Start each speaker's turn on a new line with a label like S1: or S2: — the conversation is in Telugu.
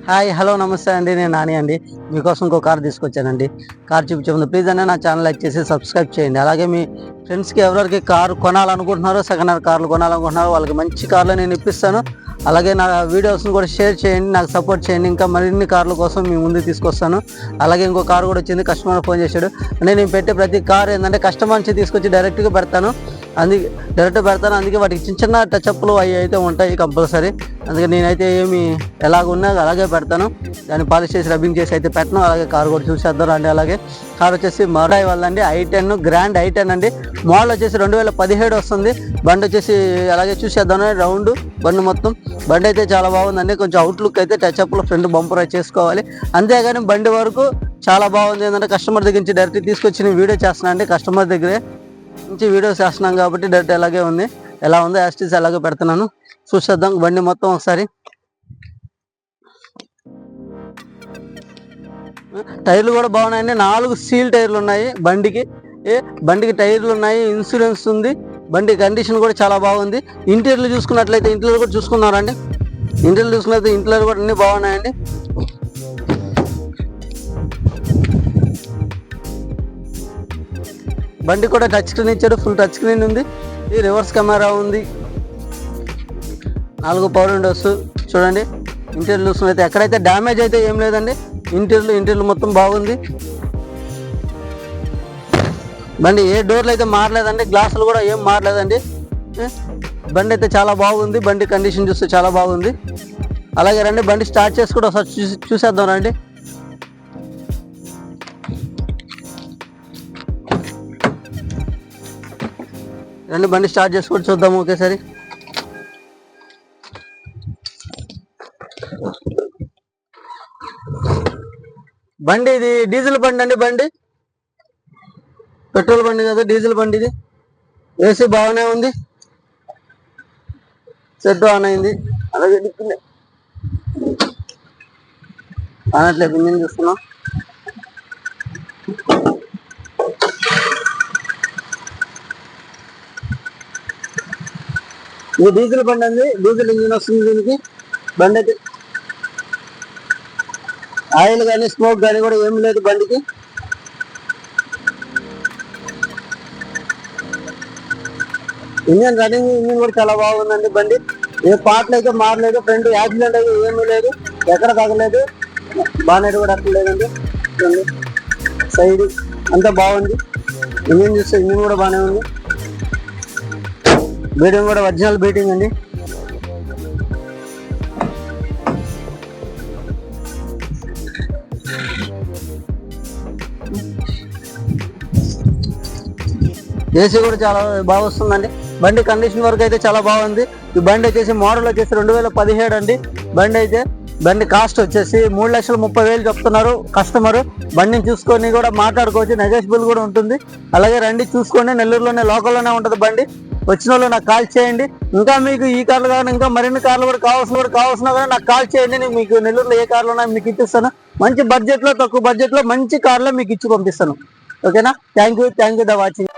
S1: హాయ్ హలో నమస్తే అండి, నేను నాని అండి. మీకోసం ఇంకో కార్ తీసుకొచ్చానండి. కార్ చూపించే ముందు ప్లీజ్ అనే నా ఛానల్ లైక్ చేసి సబ్స్క్రైబ్ చేయండి. అలాగే మీ ఫ్రెండ్స్కి ఎవరికి కారు కొనాలనుకుంటున్నారో, సెకండ్ హ్యాండ్ కార్లు కొనాలనుకుంటున్నారో వాళ్ళకి మంచి కార్లు నేను ఇప్పిస్తాను. అలాగే నా వీడియోస్ని కూడా షేర్ చేయండి, నాకు సపోర్ట్ చేయండి. ఇంకా మరిన్ని కార్ల కోసం మీ ముందుకు తీసుకొస్తాను. అలాగే ఇంకో కారు కూడా వచ్చింది, కస్టమర్ ఫోన్ చేశాడు. నేను పెట్టే ప్రతి కార్ ఏంటంటే కస్టమర్ నుంచి తీసుకొచ్చి డైరెక్ట్గా పెడతాను. అందుకే వాటికి చిన్న చిన్న టచ్అప్లు అవి అయితే ఉంటాయి కంపల్సరీ. అందుకే నేనైతే ఏమి ఎలాగున్నా అలాగే పెడతాను. దాన్ని పాలిష్ చేసి రబ్బింగ్ చేసి అయితే పెట్టను. అలాగే కారు కూడా చూసేద్దాం రండి. అలాగే కారు వచ్చేసి మరాయి వాళ్ళండి, i10 గ్రాండ్ i10 అండి. మోడల్ వచ్చేసి 2017 వస్తుంది. బండి వచ్చేసి అలాగే చూసేద్దాం. రౌండ్ బండి మొత్తం బండి అయితే చాలా బాగుందండి. కొంచెం అవుట్లుక్ అయితే టచ్అప్లో ఫ్రంట్ బంపర్ అయితే చేసుకోవాలి. అంతేగాని బండి వరకు చాలా బాగుంది. ఏంటంటే కస్టమర్ దగ్గర నుంచి డైరెక్ట్ తీసుకొచ్చి నేను వీడియో చేస్తున్నాను అండి. కస్టమర్ దగ్గరే నుంచి వీడియోస్ చేస్తున్నాం కాబట్టి డైరెక్ట్ అలాగే ఉంది. ఎలా ఉందో యాస్టీస్ అలాగే పెడుతున్నాను. చూసేద్దాం బండి మొత్తం ఒకసారి. టైర్లు కూడా బాగున్నాయండి. 4 స్టీల్ టైర్లు ఉన్నాయి బండికి టైర్లు ఉన్నాయి, ఇన్సూరెన్స్ ఉంది. బండి కండిషన్ కూడా చాలా బాగుంది. ఇంటీరియర్లు చూసుకున్నట్లయితే ఇంటీరియర్ కూడా చూసుకున్నారండి. ఇంటీరియర్ కూడా అన్ని బాగున్నాయండి. బండి కూడా టచ్ స్క్రీన్ ఇచ్చాడు, ఫుల్ టచ్ స్క్రీన్ ఉంది. ఈ రివర్స్ కెమెరా ఉంది, 4 పవర్ విండోస్ చూడండి. ఇంటీరియర్ చూసుకున్నైతే ఎక్కడైతే డ్యామేజ్ అయితే ఏం లేదండి. ఇంటీరియర్ మొత్తం బాగుంది. బండి ఏ డోర్లు అయితే మారలేదండి, గ్లాసులు కూడా ఏం మారలేదండి. బండి అయితే చాలా బాగుంది. బండి కండిషన్ చూస్తే చాలా బాగుంది. అలాగే రండి బండి స్టార్ట్ చేసి కూడా ఒకసారి చూసేద్దాం రండి. బండి స్టార్ట్ చేసుకొని చూద్దాము ఒకేసారి. బండి ఇది డీజిల్ బండి అండి. బండి పెట్రోల్ బండి కదా, డీజిల్ బండి ఇది. ఏసీ బాగానే ఉంది, సెట్ ఆన్ అయింది. అలాగే అనట్లేదు, ఇంజిన్ చూస్తున్నాం. ఇది డీజిల్ బండి అండి, డీజిల్ ఇంజిన్ వస్తుంది దీనికి. బండి అయితే ఆయిల్ కానీ స్మోక్ కానీ కూడా ఏమి లేదు బండికి. ఇంజిన్ కూడా చాలా బాగుందండి. బండి ఏ పార్ట్లు అయితే మారలేదు. ఫ్రంట్ యాక్సిడెంట్ అయితే ఏమీ లేదు, ఎక్కడ తగ్గలేదు. బానెట్ కూడా అక్కడ లేదండి. సైడ్ అంతా బాగుంది. ఇంజిన్ చూస్తే ఇంజిన్ కూడా బాగానే ఉంది. బీటింగ్ కూడా ఒరిజినల్ బీటింగ్ అండి. ఏసీ కూడా చాలా బాగా వస్తుందండి. బండి కండిషన్ వరకు అయితే చాలా బాగుంది. ఈ బండి వచ్చేసి మోడల్ వచ్చేసి 2017 అండి. బండి కాస్ట్ వచ్చేసి 3,30,000 చెప్తున్నారు కస్టమర్. బండిని చూసుకొని కూడా మాట్లాడుకోవచ్చు, నెగోషియబుల్ కూడా ఉంటుంది. అలాగే రండి చూసుకోండి. నెల్లూరులోనే లోకల్లోనే ఉంటుంది బండి. వచ్చిన వాళ్ళు నాకు కాల్ చేయండి. ఇంకా మీకు ఈ కార్లు కానీ ఇంకా మరిన్ని కార్లు కూడా కావాల్సిన కానీ నాకు కాల్ చేయండి. నేను మీకు నెల్లూరులో ఏ కార్లు ఉన్నాయో మీకు ఇప్పిస్తాను. మంచి బడ్జెట్లో, తక్కువ బడ్జెట్లో మంచి కార్లో మీకు ఇచ్చి పంపిస్తాను. ఓకేనా? Thank you the watching.